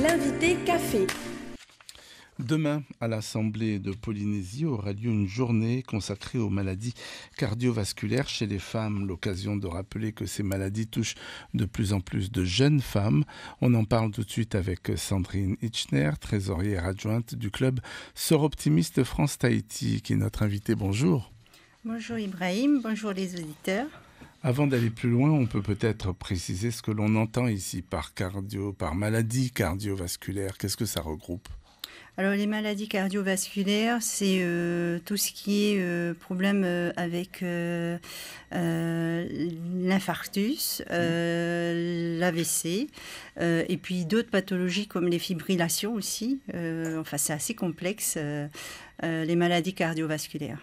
L'invité café. Demain, à l'Assemblée de Polynésie, aura lieu une journée consacrée aux maladies cardiovasculaires chez les femmes. L'occasion de rappeler que ces maladies touchent de plus en plus de jeunes femmes. On en parle tout de suite avec Sandrine Hitchner, trésorière adjointe du club Sœurs Optimistes France-Tahiti, qui est notre invitée. Bonjour. Bonjour Ibrahim, bonjour les auditeurs. Avant d'aller plus loin, on peut peut-être préciser ce que l'on entend ici par maladie cardiovasculaire. Qu'est-ce que ça regroupe ? Alors les maladies cardiovasculaires, c'est tout ce qui est problème avec l'infarctus, l'AVC, et puis d'autres pathologies comme les fibrillations aussi. C'est assez complexe, les maladies cardiovasculaires.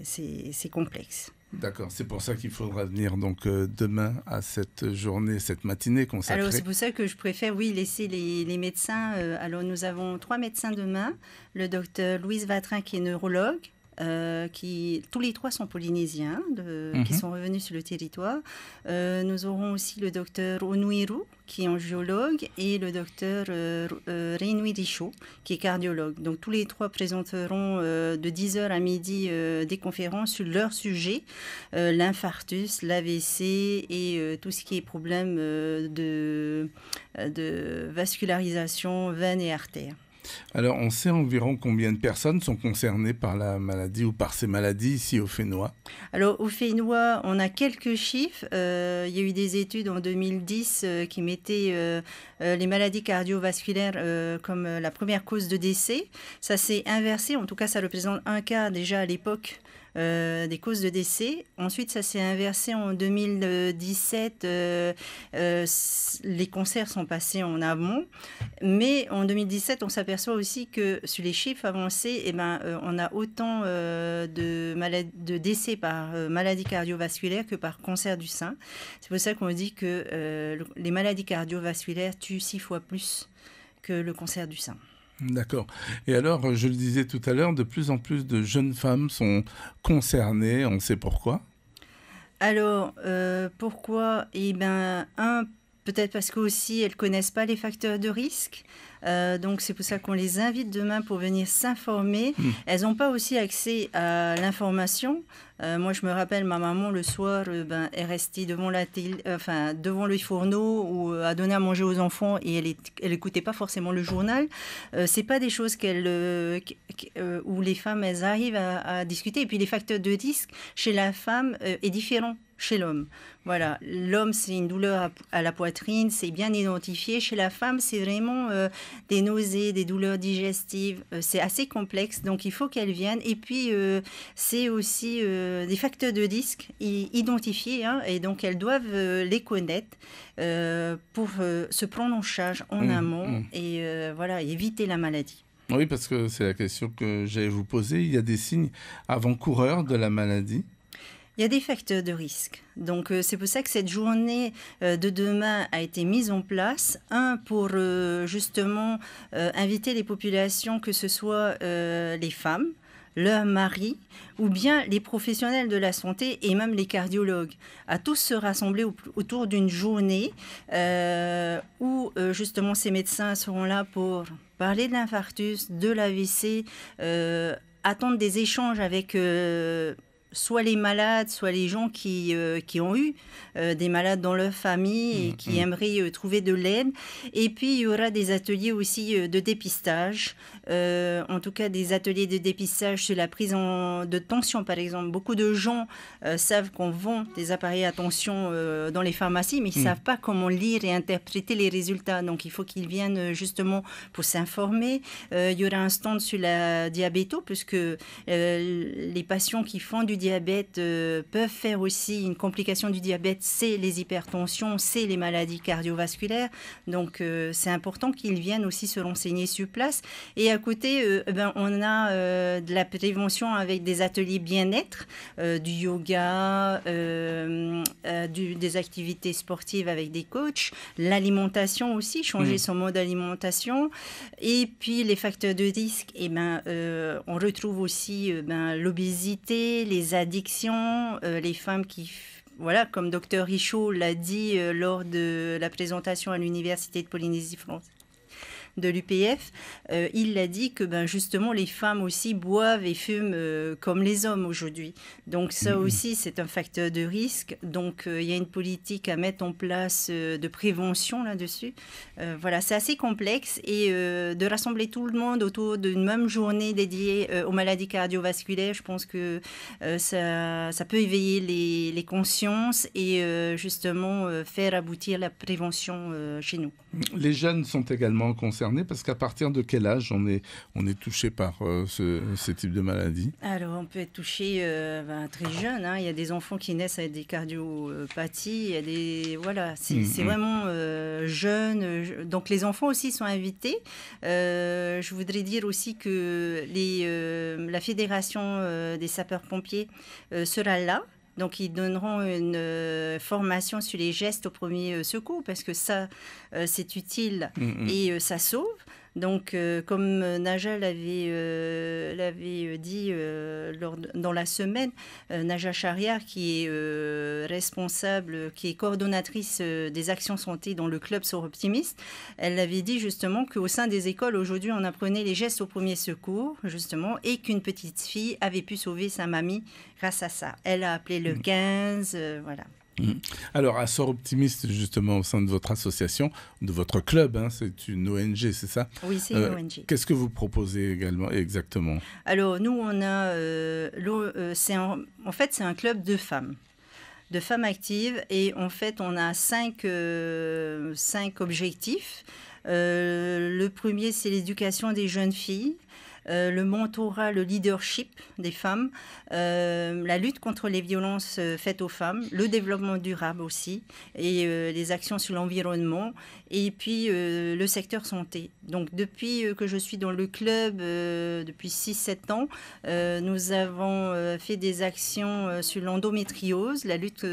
C'est complexe. D'accord, c'est pour ça qu'il faudra venir donc demain à cette journée, cette matinée consacrée. Alors c'est pour ça que je préfère laisser les médecins. Alors nous avons 3 médecins demain, le docteur Louise Vatrin qui est neurologue, qui tous les 3 sont polynésiens, qui sont revenus sur le territoire. Nous aurons aussi le docteur Onuiru qui est angiologue et le docteur Reinui Richaud qui est cardiologue. Donc tous les 3 présenteront de 10h à midi des conférences sur leur sujet, l'infarctus, l'AVC et tout ce qui est problème de vascularisation veine et artère. Alors, on sait environ combien de personnes sont concernées par la maladie ou par ces maladies ici au Fénois ? Alors, au Fénois, on a quelques chiffres. Il y a eu des études en 2010 qui mettaient les maladies cardiovasculaires comme la première cause de décès. Ça s'est inversé. En tout cas, ça représente un quart déjà à l'époque des causes de décès. Ensuite, ça s'est inversé en 2017. Les cancers sont passés en amont. Mais en 2017, on s'aperçoit aussi que sur les chiffres avancés, on a autant de décès par maladie cardiovasculaire que par cancer du sein. C'est pour ça qu'on dit que les maladies cardiovasculaires tuent 6 fois plus que le cancer du sein. D'accord. Et alors, je le disais tout à l'heure, de plus en plus de jeunes femmes sont concernées. On sait pourquoi ? Alors, pourquoi ? Peut-être parce qu'aussi, elles ne connaissent pas les facteurs de risque. Donc, c'est pour ça qu'on les invite demain pour venir s'informer. Elles n'ont pas aussi accès à l'information. Moi, je me rappelle, ma maman, le soir, est restée devant devant le fourneau ou à donner à manger aux enfants et elle n'écoutait pas forcément le journal. C'est pas des choses où les femmes, elles arrivent à discuter. Et puis, les facteurs de risque chez la femme est différent chez l'homme. Voilà, l'homme, c'est une douleur à la poitrine, c'est bien identifié. Chez la femme, c'est vraiment des nausées, des douleurs digestives. C'est assez complexe, donc il faut qu'elles viennent. Et puis, c'est aussi des facteurs de risque identifiés, et donc elles doivent les connaître pour se prendre en charge en amont et éviter la maladie. Oui, parce que c'est la question que j'allais vous poser. Il y a des signes avant-coureurs de la maladie ? Il y a des facteurs de risque. Donc, c'est pour ça que cette journée de demain a été mise en place. Pour justement inviter les populations, que ce soit les femmes, leurs maris, ou bien les professionnels de la santé et même les cardiologues, à tous se rassembler autour d'une journée où justement ces médecins seront là pour parler de l'infarctus, de l'AVC, attendre des échanges avec soit les malades, soit les gens qui ont eu des malades dans leur famille et qui aimeraient trouver de l'aide. Et puis, il y aura des ateliers aussi de dépistage, en tout cas des ateliers de dépistage sur la prise de tension, par exemple. Beaucoup de gens savent qu'on vend des appareils à tension dans les pharmacies, mais ils ne savent pas comment lire et interpréter les résultats. Donc, il faut qu'ils viennent justement pour s'informer. Il y aura un stand sur la diabéto, puisque les patients qui font du diabète peuvent faire aussi une complication du diabète, c'est les hypertensions, c'est les maladies cardiovasculaires. Donc, c'est important qu'ils viennent aussi se renseigner sur place. Et à côté, on a de la prévention avec des ateliers bien-être, du yoga, des activités sportives avec des coachs, l'alimentation aussi, changer son mode d'alimentation. Et puis, les facteurs de risque, on retrouve aussi l'obésité, les addictions, les femmes qui... Voilà, comme Dr Richaud l'a dit lors de la présentation à l'Université de Polynésie française. de l'UPF, il a dit que justement les femmes aussi boivent et fument comme les hommes aujourd'hui. Donc ça aussi c'est un facteur de risque. Donc il y a une politique à mettre en place de prévention là-dessus. Voilà, c'est assez complexe et de rassembler tout le monde autour d'une même journée dédiée aux maladies cardiovasculaires, je pense que ça peut éveiller les consciences et justement faire aboutir la prévention chez nous. Les jeunes sont également concernés parce qu'à partir de quel âge on est touché par ce type de maladie? Alors, on peut être touché très jeune. Hein. Il y a des enfants qui naissent avec des cardiopathies. Il y a des, voilà, c'est vraiment jeune. Donc, les enfants aussi sont invités. Je voudrais dire aussi que la Fédération des sapeurs-pompiers sera là. Donc, ils donneront une formation sur les gestes au premier secours parce que ça, c'est utile et ça sauve. Donc, comme Naja l'avait dit dans la semaine, Naja Chariar, qui est responsable, qui est coordonnatrice des actions santé dans le club Sort Optimiste, elle avait dit justement qu'au sein des écoles, aujourd'hui, on apprenait les gestes au premier secours, justement, et qu'une petite fille avait pu sauver sa mamie grâce à ça. Elle a appelé le 15, voilà. Alors, à Sort Optimiste, justement, au sein de votre association, de votre club, hein, c'est une ONG, c'est ça? Oui, c'est une ONG. Qu'est-ce que vous proposez également, exactement? Alors, nous, on a... en fait, c'est un club de femmes actives. Et en fait, on a cinq objectifs. Le premier, c'est l'éducation des jeunes filles. Le mentorat, le leadership des femmes, la lutte contre les violences faites aux femmes, le développement durable aussi, et les actions sur l'environnement, et puis le secteur santé. Donc depuis que je suis dans le club, depuis 6-7 ans, nous avons fait des actions sur l'endométriose, la lutte,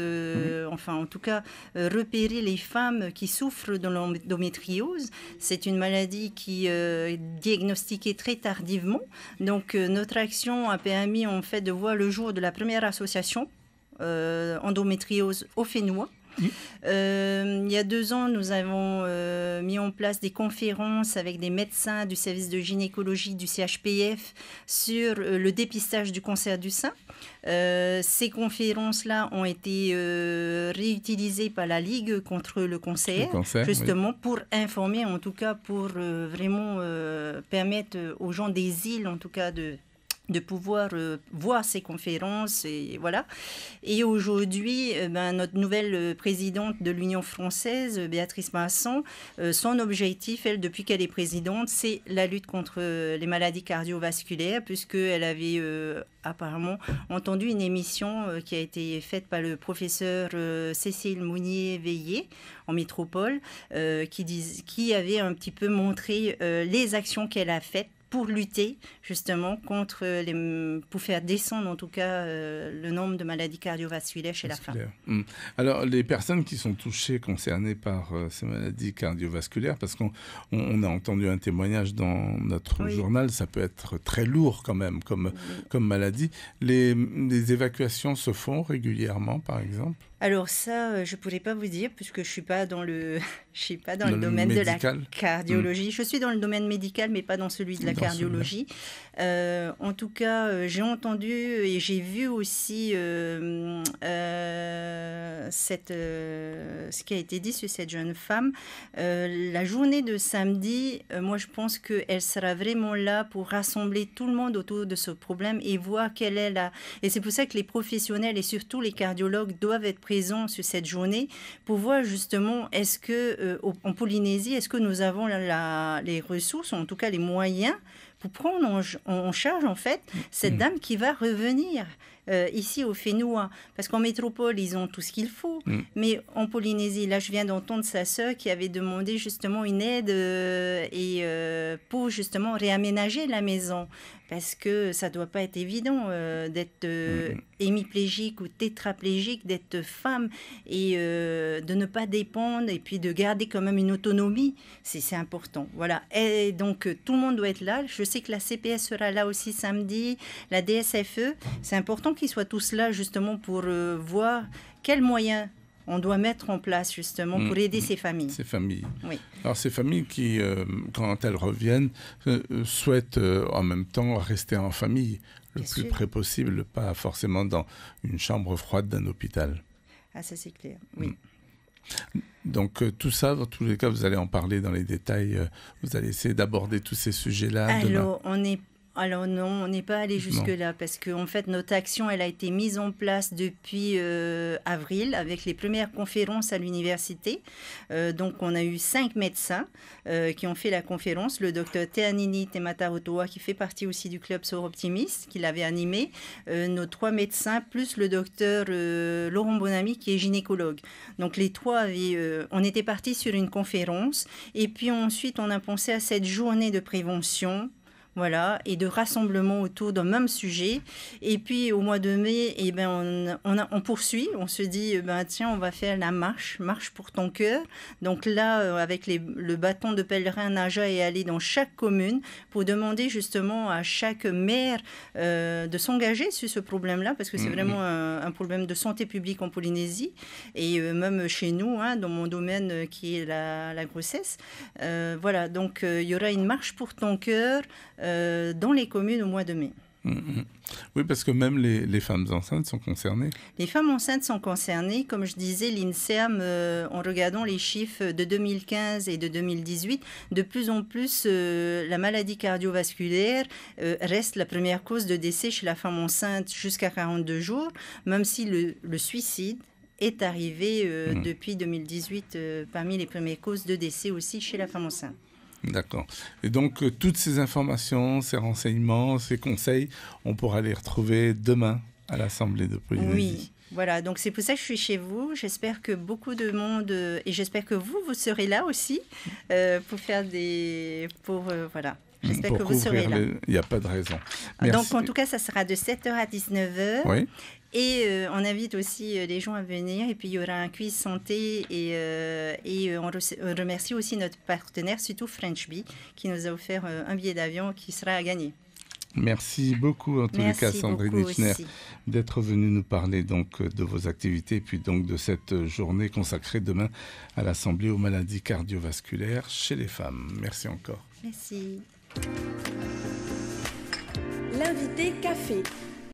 enfin en tout cas, repérer les femmes qui souffrent de l'endométriose. C'est une maladie qui est diagnostiquée très tardivement. Donc, notre action a permis en fait de voir le jour de la première association endométriose au Fénois. Il y a 2 ans, nous avons mis en place des conférences avec des médecins du service de gynécologie du CHPF sur le dépistage du cancer du sein. Ces conférences-là ont été réutilisées par la Ligue contre le cancer justement pour informer, en tout cas pour vraiment permettre aux gens des îles, en tout cas de pouvoir voir ces conférences et voilà. Et aujourd'hui, notre nouvelle présidente de l'Union française, Béatrice Masson, son objectif, elle, depuis qu'elle est présidente, c'est la lutte contre les maladies cardiovasculaires, puisqu'elle avait apparemment entendu une émission qui a été faite par le professeur Cécile Mounier-Veillé en métropole, qui avait un petit peu montré les actions qu'elle a faites pour lutter justement contre pour faire descendre en tout cas le nombre de maladies cardiovasculaires chez la femme. Alors les personnes qui sont touchées, concernées par ces maladies cardiovasculaires, parce qu'on a entendu un témoignage dans notre journal, ça peut être très lourd quand même comme maladie. Les évacuations se font régulièrement, par exemple? Alors ça, je ne pourrais pas vous dire puisque je ne suis pas dans le domaine médical. De la cardiologie. Je suis dans le domaine médical, mais pas dans celui de la cardiologie. En tout cas, j'ai entendu et j'ai vu aussi ce qui a été dit sur cette jeune femme. La journée de samedi, moi je pense qu'elle sera vraiment là pour rassembler tout le monde autour de ce problème et voir quelle est la... Et c'est pour ça que les professionnels et surtout les cardiologues doivent être présents sur cette journée pour voir justement est-ce que en Polynésie, est-ce que nous avons les ressources, en tout cas les moyens pour prendre en charge en fait cette dame qui va revenir ici au Fénois. Parce qu'en métropole, ils ont tout ce qu'il faut. Mais en Polynésie, là, je viens d'entendre sa sœur qui avait demandé justement une aide pour justement réaménager la maison. Parce que ça ne doit pas être évident d'être hémiplégique ou tétraplégique, d'être femme et de ne pas dépendre et puis de garder quand même une autonomie. C'est important. Voilà. Et donc, tout le monde doit être là. Je sais que la CPS sera là aussi samedi, la DSFE. C'est important qu'ils soient tous là justement pour voir quels moyens on doit mettre en place justement pour aider ces familles. Ces familles. Oui. Alors ces familles qui, quand elles reviennent, souhaitent en même temps rester en famille le plus près possible, pas forcément dans une chambre froide d'un hôpital. Ah, ça c'est clair, oui. Donc tout ça, dans tous les cas, vous allez en parler dans les détails, vous allez essayer d'aborder tous ces sujets-là demain. Alors non, on n'est pas allé jusque-là parce qu'en fait, notre action, elle a été mise en place depuis avril avec les premières conférences à l'université. Donc, on a eu 5 médecins qui ont fait la conférence. Le docteur Teanini Tematarotoa, qui fait partie aussi du club Sor Optimiste, qui l'avait animé. Nos 3 médecins, plus le docteur Laurent Bonamy, qui est gynécologue. Donc, les 3 on était partis sur une conférence. Et puis ensuite, on a pensé à cette journée de prévention. Voilà, et de rassemblement autour d'un même sujet. Et puis au mois de mai, on poursuit, on se dit, tiens, on va faire la marche pour ton cœur. Donc là, avec le bâton de pèlerin, Naja est allé dans chaque commune pour demander justement à chaque maire de s'engager sur ce problème-là, parce que c'est vraiment un problème de santé publique en Polynésie, et même chez nous, dans mon domaine qui est la grossesse. Voilà, donc il y aura une marche pour ton cœur dans les communes au mois de mai. Oui, parce que même les femmes enceintes sont concernées. Les femmes enceintes sont concernées. Comme je disais, l'INSERM, en regardant les chiffres de 2015 et de 2018, de plus en plus, la maladie cardiovasculaire reste la première cause de décès chez la femme enceinte jusqu'à 42 jours, même si le suicide est arrivé depuis 2018 parmi les premières causes de décès aussi chez la femme enceinte. D'accord. Et donc, toutes ces informations, ces renseignements, ces conseils, on pourra les retrouver demain à l'Assemblée de Polynésie. Oui, voilà. Donc, c'est pour ça que je suis chez vous. J'espère que beaucoup de monde, et j'espère que vous serez là aussi pour faire voilà. J'espère que vous serez là. Il n'y a pas de raison. Merci. Donc, en tout cas, ça sera de 7h à 19h. Oui. Et on invite aussi les gens à venir. Et puis, il y aura un quiz santé. Et on remercie aussi notre partenaire, surtout French Bee, qui nous a offert un billet d'avion qui sera à gagner. Merci beaucoup, en tous les cas, Sandrine Etchner, d'être venue nous parler donc, de vos activités et puis donc de cette journée consacrée demain à l'Assemblée aux maladies cardiovasculaires chez les femmes. Merci encore. Merci. L'invité café.